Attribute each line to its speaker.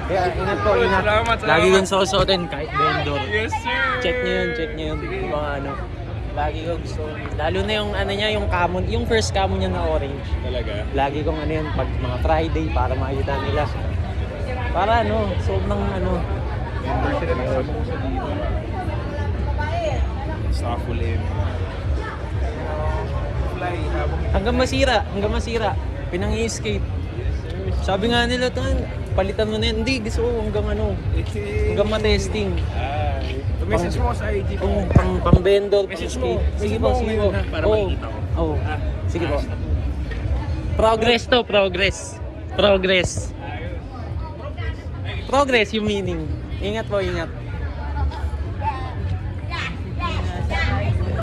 Speaker 1: Kaya ingat po, ingat.
Speaker 2: Salamat.
Speaker 1: Lagi kong susuotin kahit vendor.
Speaker 2: Yes, sir.
Speaker 1: Check nyo yun. Mga ano. Lagi ko gusto. Lalo na yung ano niya, yung camo, yung first camo niya na orange.
Speaker 2: Talaga?
Speaker 1: Lagi kong ano yun, pag mga Friday para makita nila. Para ano, solve ng ano.
Speaker 2: Membership na sa puso dito. Sa full Fly, habang
Speaker 1: Hanggang masira. Pinang-i-skate. Sabi nga nila, palitan mo na yan. Hindi, gusto ko hanggang ano. Hanggang ma-testing.
Speaker 2: Ay. Message mo sa IG po.
Speaker 1: Pang vendor, pang
Speaker 2: Message mo.
Speaker 1: skate. Sige po, sige po.
Speaker 2: Para
Speaker 1: Oo.
Speaker 2: makikita ko.
Speaker 1: Oo. Sige po. Progress to, progress. Progress. Progress yung meaning. Ingat po, ingat.